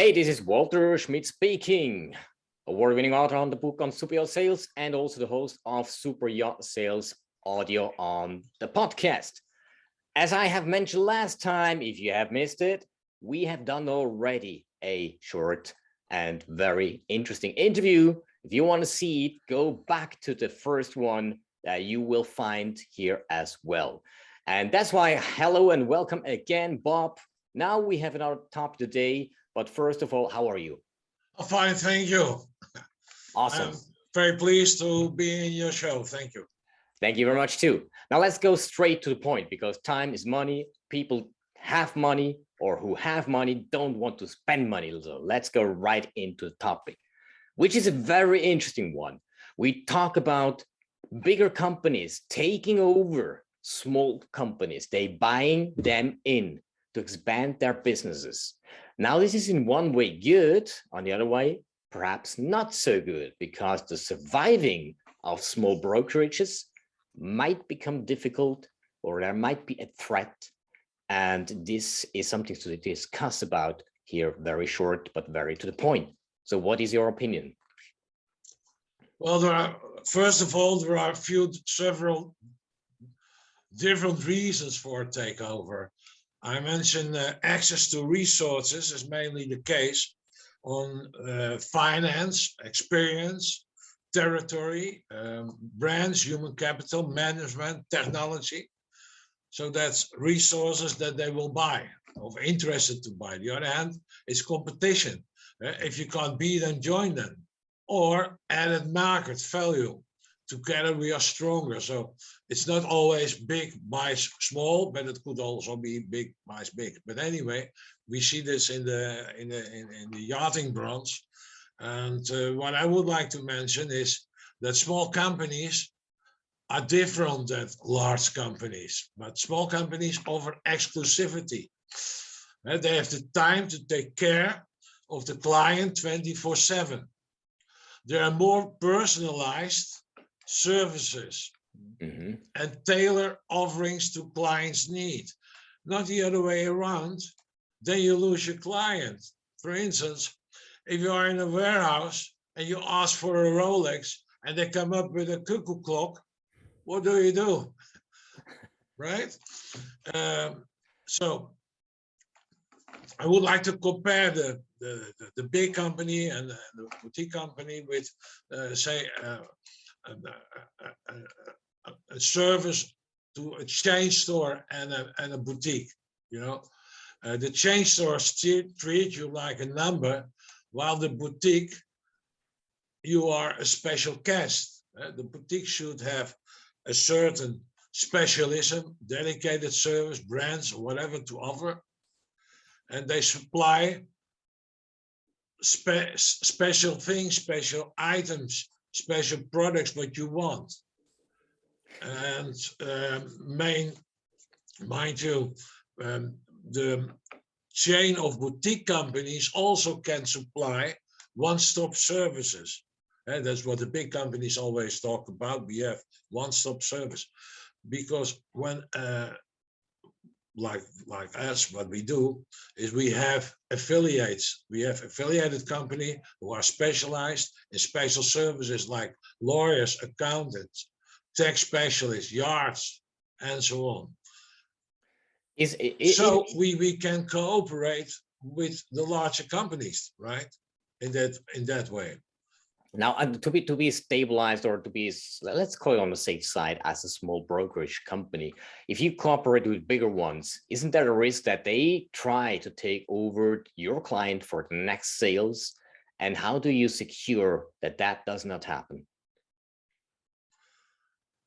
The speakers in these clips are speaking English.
Hey, this is Walter Schmidt speaking, award-winning author on the book on Superyacht sales and also the host of Superyacht sales audio on the podcast. As I have mentioned last time, if you have missed it, we have done already a short and very interesting interview. If you want to see it, go back to the first one that you will find here as well. And that's why hello and welcome again, Bob. Now we have another topic today. But first of all, how are you? I'm fine, thank you. Awesome. I'm very pleased to be in your show. Thank you. Thank you very much too. Now let's go straight to the point because time is money. People have money or who have money don't want to spend money. So let's go right into the topic, which is a very interesting one. We talk about bigger companies taking over small companies. They buying them in to expand their businesses. Now, this is in one way good, on the other way, perhaps not so good, because the surviving of small brokerages might become difficult or there might be a threat. And this is something to discuss about here, very short, but very to the point. So what is your opinion? Well, first of all, there are several different reasons for a takeover. I mentioned access to resources is mainly the case on finance, experience, territory, brands, human capital, management, technology. So that's resources that they will buy, or interested to buy. The other hand, it's competition. If you can't beat them, join them. Or added market value. Together we are stronger. So it's not always big buys small, but it could also be big buys big. But anyway, we see this in the yachting branch. And what I would like to mention is that small companies are different than large companies, but small companies offer exclusivity. They have the time to take care of the client 24/7. They are more personalized services and tailor offerings to clients' need, not the other way around. Then you lose your client. For instance, if you are in a warehouse and you ask for a Rolex and they come up with a cuckoo clock, what do? Right? So I would like to compare the big company and the boutique company with, say, a service to a chain store and a boutique. You know, the chain stores treat you like a number, while the boutique, you are a special guest. The boutique should have a certain specialism, dedicated service, brands, or whatever to offer, and they supply special things, special items, special products, what you want. And mind you, the chain of boutique companies also can supply one-stop services. And that's what the big companies always talk about. We have one-stop service, because when like us, what we do is we have affiliates. We have affiliated company who are specialized in special services like lawyers, accountants, tax specialists, yachts, and so on. So we can cooperate with the larger companies, right? In that way. Now, to be stabilized, or to be, let's call it on the safe side, as a small brokerage company, if you cooperate with bigger ones, isn't there a risk that they try to take over your client for the next sales? And how do you secure that that does not happen?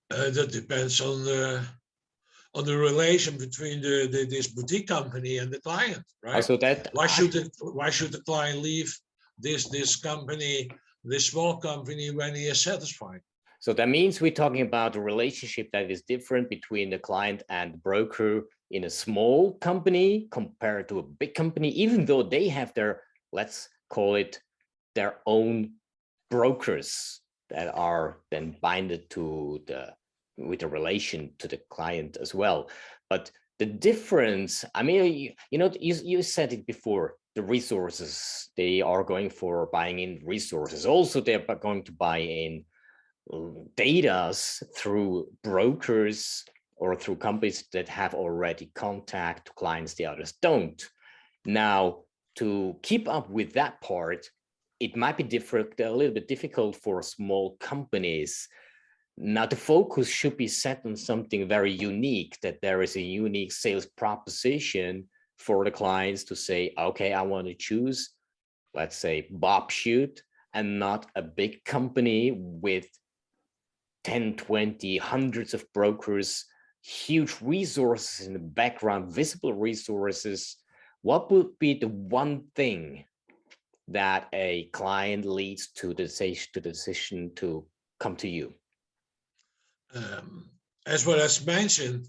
That depends on the relation between this boutique company and the client, right? So that why should the client leave this company, this small company, when he is satisfied? So that means we're talking about a relationship that is different between the client and the broker in a small company compared to a big company, even though they have their, let's call it, their own brokers that are then binded to with a relation to the client as well. But the difference, I mean, you said it before, the resources, they are going for buying in resources. Also, they're going to buy in data through brokers or through companies that have already contact to clients the others don't. Now, to keep up with that part, it might be different, a little bit difficult for small companies. Now, the focus should be set on something very unique, that there is a unique sales proposition for the clients to say, okay, I want to choose, let's say, Bob Schutte, and not a big company with 10, 20, hundreds of brokers, huge resources in the background, visible resources. What would be the one thing that a client leads to the decision to come to you? As well as mentioned,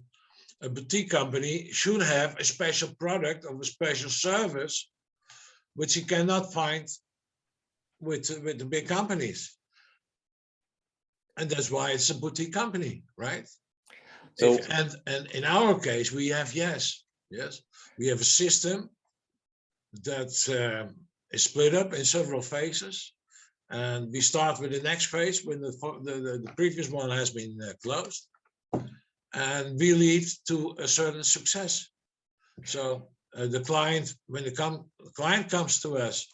a boutique company should have a special product or a special service, which you cannot find with the big companies. And that's why it's a boutique company, right? So, and in our case, we have, yes, we have a system that is split up in several phases. And we start with the next phase when the previous one has been closed. And we lead to a certain success. So the client, when the client comes to us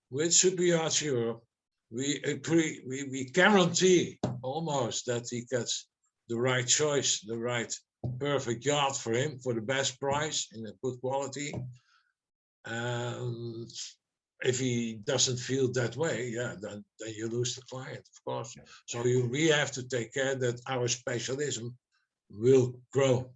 with Superyacht Europe, we guarantee almost that he gets the right choice, the right perfect yacht for him for the best price in a good quality. And if he doesn't feel that way, yeah, then you lose the client, of course. So we have to take care that our specialism will grow.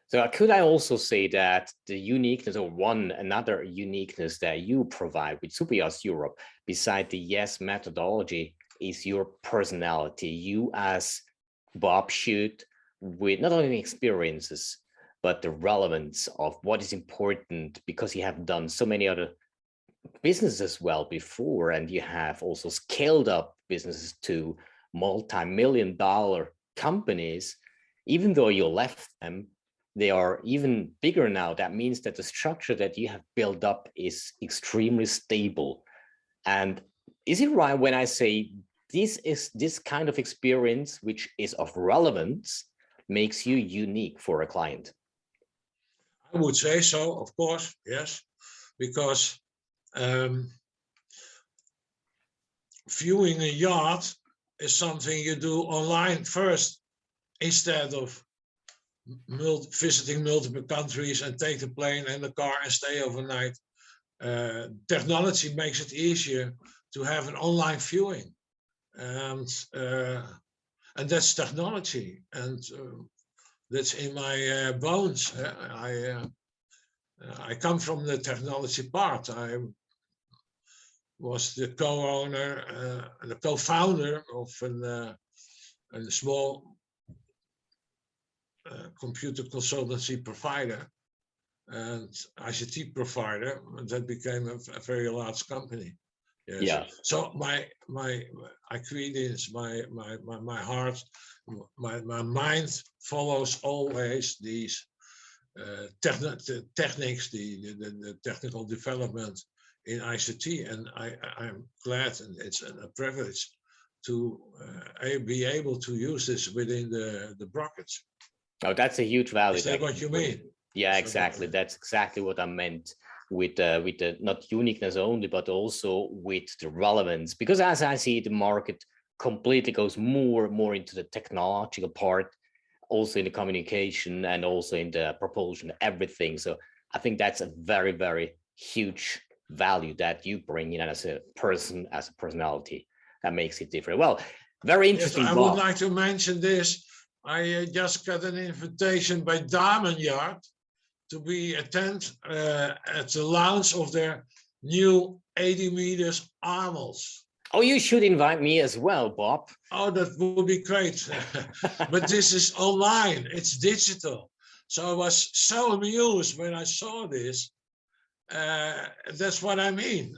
So could I also say that the uniqueness, or another uniqueness that you provide with Superyacht Europe, beside the yes methodology, is your personality. You as Bob Schutte, with not only experiences, but the relevance of what is important, because you have done so many other businesses as well before, and you have also scaled up businesses to multi-million-dollar companies. Even though you left them, they are even bigger now. That means that the structure that you have built up is extremely stable. And is it right when I say this kind of experience, which is of relevance, makes you unique for a client? I would say so, of course, yes, because viewing a yacht is something you do online first, instead of visiting multiple countries and take the plane and the car and stay overnight. Technology makes it easier to have an online viewing, and that's technology, and that's in my bones. I come from the technology part. I was the co-owner, the co-founder of a small computer consultancy provider and ICT provider that became a very large company. Yes. Yeah. So my credence, my heart, my mind follows always these techniques, the technical development in ICT, and I'm glad, and it's a privilege to be able to use this within the brackets. Oh, that's a huge value. Is that what you mean? Yeah, exactly. That's exactly what I meant with the not uniqueness only, but also with the relevance. Because as I see, the market completely goes more into the technological part, also in the communication and also in the propulsion, everything. So I think that's a very, very huge value that you bring in as a person, as a personality, that makes it different. Well, very interesting. Yes, I would like to mention this. I just got an invitation by Damen Yacht to attend at the launch of their new 80 meters Amels. Oh, you should invite me as well, Bob. Oh, that would be great. But this is online, it's digital. So I was so amused when I saw this. That's what I mean.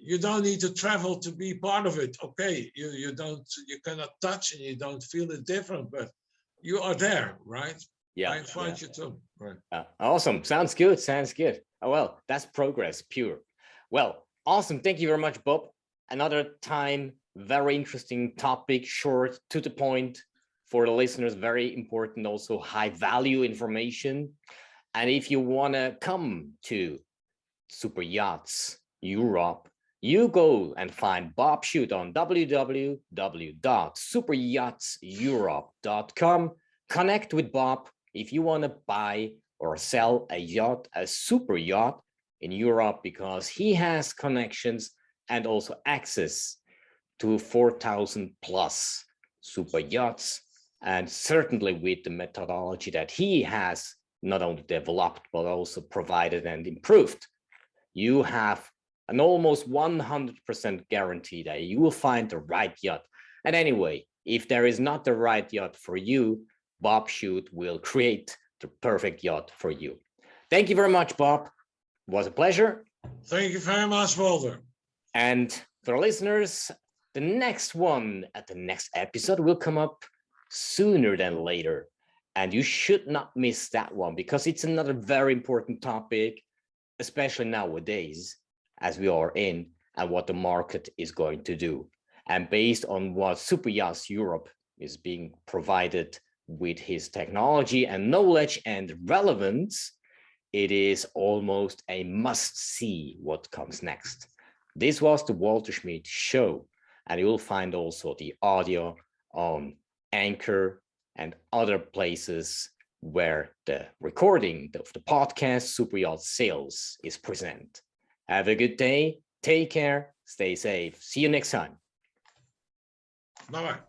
You don't need to travel to be part of it. Okay, you cannot touch and you don't feel it different, but you are there, right? Yeah. I invite you too. Right. Awesome. Sounds good. Sounds good. Oh, well, that's progress pure. Well, awesome. Thank you very much, Bob. Another time, very interesting topic, short, to the point for the listeners, very important, also high value information. And if you want to come to Superyachts Europe, you go and find Bob Schutte on www.superyachtseurope.com. Connect with Bob if you want to buy or sell a yacht, a super yacht in Europe, because he has connections and also access to 4,000 plus super yachts, and certainly with the methodology that he has not only developed but also provided and improved, you have an almost 100% guarantee that you will find the right yacht. And anyway, if there is not the right yacht for you, Bob Schutte will create the perfect yacht for you. Thank you very much, Bob. It was a pleasure. Thank you very much, Walter. And for listeners, the next one at the next episode will come up sooner than later. And you should not miss that one, because it's another very important topic, especially nowadays, as we are in, and what the market is going to do. And based on what Superyachts Europe is being provided with his technology and knowledge and relevance, it is almost a must-see what comes next. This was the Walter Schmidt Show, and you will find also the audio on Anchor and other places where the recording of the podcast Superyacht Sales is present. Have a good day, take care, stay safe, see you next time. Bye-bye.